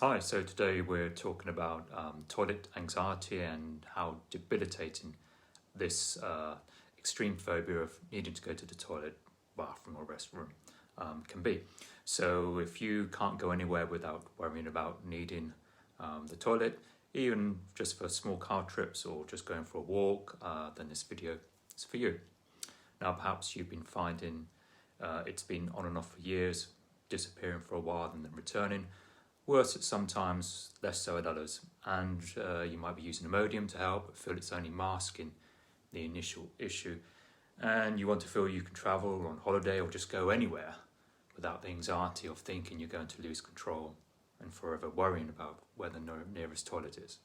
Hi, so today we're talking about toilet anxiety and how debilitating this extreme phobia of needing to go to the toilet, bathroom, or restroom can be. So, if you can't go anywhere without worrying about needing the toilet, even just for small car trips or just going for a walk, then this video is for you. Now, perhaps you've been finding it's been on and off for years, disappearing for a while and then returning. Worse at some times, less so at others, and you might be using Imodium to help, but feel it's only masking the initial issue, and you want to feel you can travel on holiday or just go anywhere without the anxiety of thinking you're going to lose control and forever worrying about where the nearest toilet is.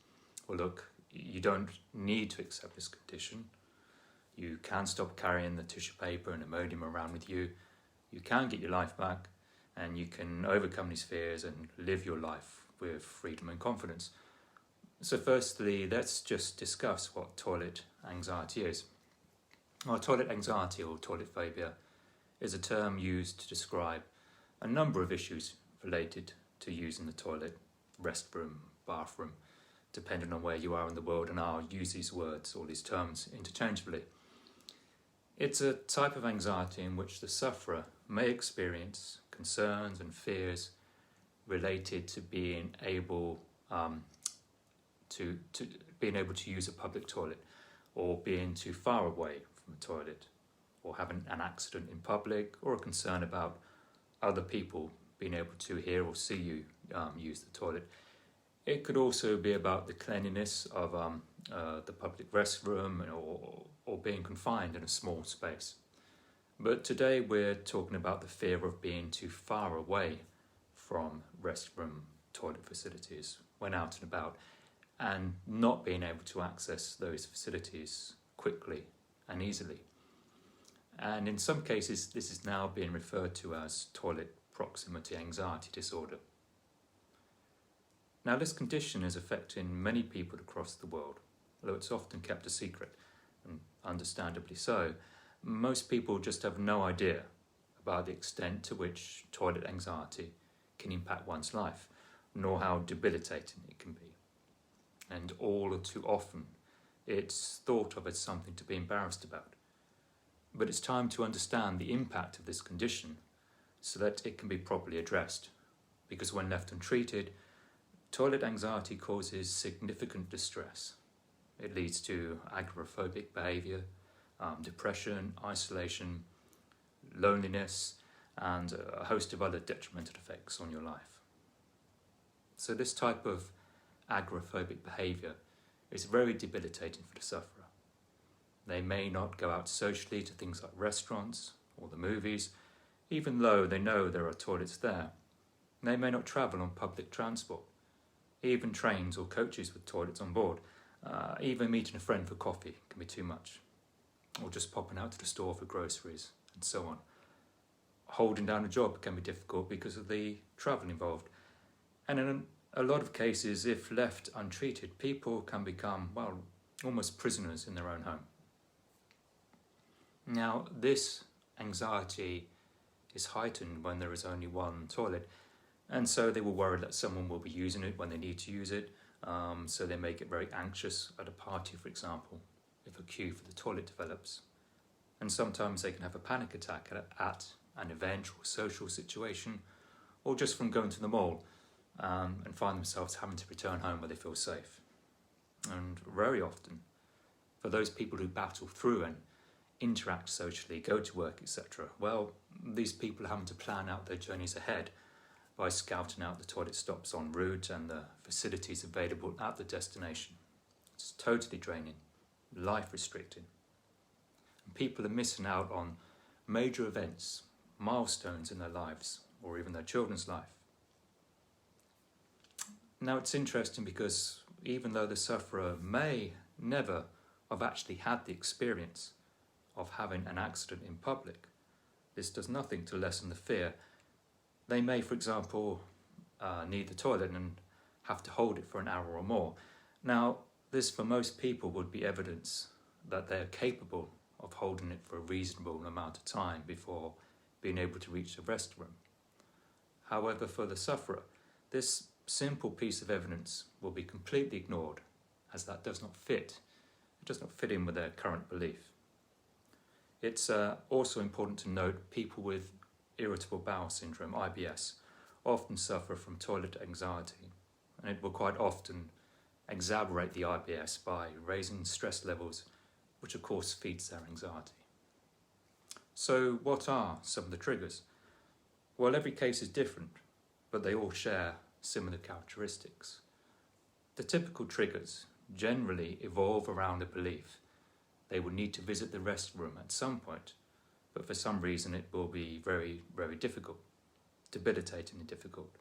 Well, look, you don't need to accept this condition. You can stop carrying the tissue paper and Imodium around with you. You can get your life back, and you can overcome these fears and live your life with freedom and confidence. So firstly, let's just discuss what toilet anxiety is. Well, toilet anxiety or toilet phobia is a term used to describe a number of issues related to using the toilet, restroom, bathroom, depending on where you are in the world, and I'll use these words or these terms interchangeably. It's a type of anxiety in which the sufferer may experience concerns and fears related to being able to being able to use a public toilet, or being too far away from a toilet, or having an accident in public, or a concern about other people being able to hear or see you use the toilet. It could also be about the cleanliness of the public restroom, or being confined in a small space. But today we're talking about the fear of being too far away from restroom toilet facilities when out and about, and not being able to access those facilities quickly and easily. And in some cases, this is now being referred to as toilet proximity anxiety disorder. Now, this condition is affecting many people across the world, although it's often kept a secret, and understandably so. Most people just have no idea about the extent to which toilet anxiety can impact one's life, nor how debilitating it can be. And all too often, it's thought of as something to be embarrassed about. But it's time to understand the impact of this condition so that it can be properly addressed. Because when left untreated, toilet anxiety causes significant distress. It leads to agoraphobic behaviour, depression, isolation, loneliness, and a host of other detrimental effects on your life. So this type of agoraphobic behaviour is very debilitating for the sufferer. They may not go out socially to things like restaurants or the movies, even though they know there are toilets there. They may not travel on public transport, even trains or coaches with toilets on board. Even meeting a friend for coffee can be too much, or just popping out to the store for groceries, and so on. Holding down a job can be difficult because of the travel involved. And in a lot of cases, if left untreated, people can become, almost prisoners in their own home. Now, this anxiety is heightened when there is only one toilet, and so they will worry that someone will be using it when they need to use it. So they may get very anxious at a party, for example, if a queue for the toilet develops. And sometimes they can have a panic attack at an event or social situation, or just from going to the mall, and find themselves having to return home where they feel safe. And very often, for those people who battle through and interact socially, go to work, etc., these people are having to plan out their journeys ahead by scouting out the toilet stops en route and the facilities available at the destination. It's totally draining, life restricting. And people are missing out on major events, milestones in their lives, or even their children's life. Now, it's interesting because even though the sufferer may never have actually had the experience of having an accident in public, this does nothing to lessen the fear. They may, for example, need the toilet and have to hold it for an hour or more. Now, this for most people would be evidence that they're capable of holding it for a reasonable amount of time before being able to reach the restroom. However, for the sufferer, this simple piece of evidence will be completely ignored, as that does not fit. It does not fit in with their current belief. It's also important to note people with irritable bowel syndrome, IBS, often suffer from toilet anxiety, and it will quite often exacerbate the IBS by raising stress levels, which of course feeds their anxiety. So what are some of the triggers? Well, every case is different, but they all share similar characteristics. The typical triggers generally evolve around a belief they will need to visit the restroom at some point, but for some reason it will be very, very difficult, debilitatingly difficult.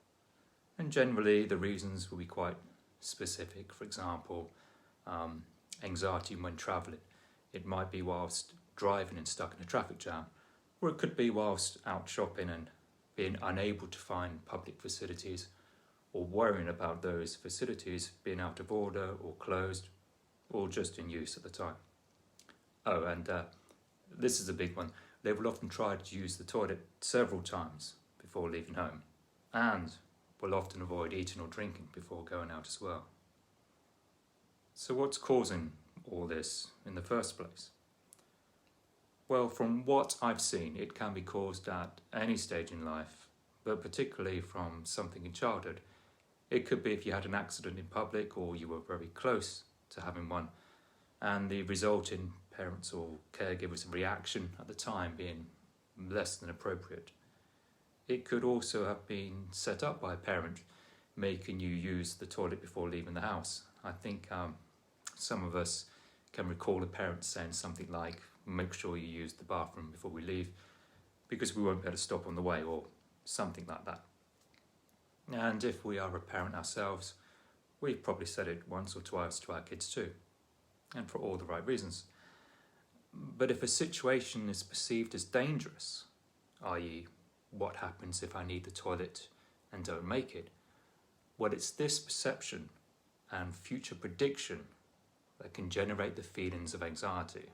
And generally the reasons will be quite specific. For example, anxiety when travelling. It might be whilst driving and stuck in a traffic jam, or it could be whilst out shopping and being unable to find public facilities, or worrying about those facilities being out of order or closed, or just in use at the time. Oh, and this is a big one. They will often try to use the toilet several times before leaving home, and will often avoid eating or drinking before going out as well. So what's causing all this in the first place? Well, from what I've seen, it can be caused at any stage in life, but particularly from something in childhood. It could be if you had an accident in public or you were very close to having one, and the resulting parents' or caregivers' reaction at the time being less than appropriate. It could also have been set up by a parent making you use the toilet before leaving the house. I think some of us can recall a parent saying something like, make sure you use the bathroom before we leave because we won't be able to stop on the way, or something like that. And if we are a parent ourselves, we've probably said it once or twice to our kids too, and for all the right reasons. But if a situation is perceived as dangerous, i.e. what happens if I need the toilet and don't make it, well, it's this perception and future prediction that can generate the feelings of anxiety.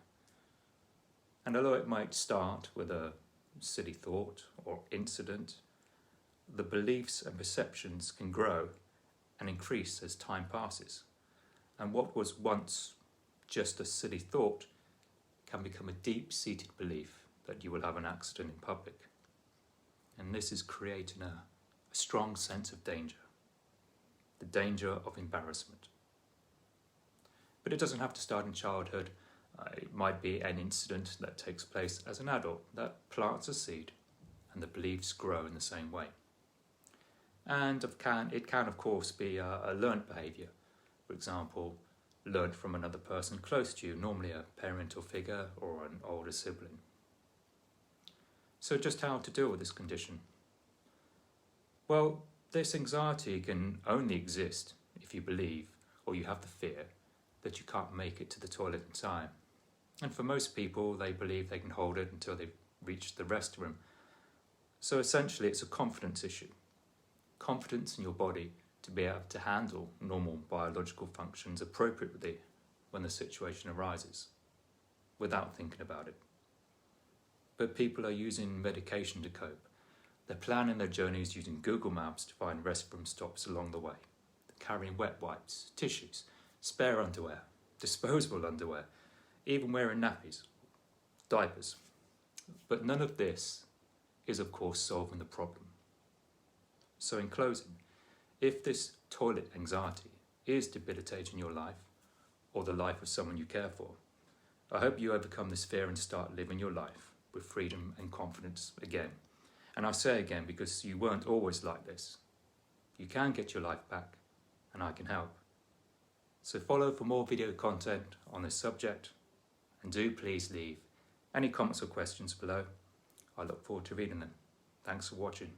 And although it might start with a silly thought or incident, the beliefs and perceptions can grow and increase as time passes. And what was once just a silly thought can become a deep-seated belief that you will have an accident in public. And this is creating a strong sense of danger, the danger of embarrassment. But it doesn't have to start in childhood. It might be an incident that takes place as an adult that plants a seed, and the beliefs grow in the same way. And it can of course be a learned behaviour. For example, learned from another person close to you, normally a parental figure or an older sibling. So just how to deal with this condition? Well, this anxiety can only exist if you believe, or you have the fear, that you can't make it to the toilet in time. And for most people, they believe they can hold it until they've reached the restroom. So essentially it's a confidence issue. Confidence in your body to be able to handle normal biological functions appropriately when the situation arises, without thinking about it. But people are using medication to cope. They're planning their journeys using Google Maps to find restroom stops along the way. They're carrying wet wipes, tissues, spare underwear, disposable underwear, even wearing nappies, diapers. But none of this is of course solving the problem. So in closing, if this toilet anxiety is debilitating your life, or the life of someone you care for, I hope you overcome this fear and start living your life with freedom and confidence again. And I say again because you weren't always like this. You can get your life back, and I can help. So follow for more video content on this subject, and do please leave any comments or questions below. I look forward to reading them. Thanks for watching.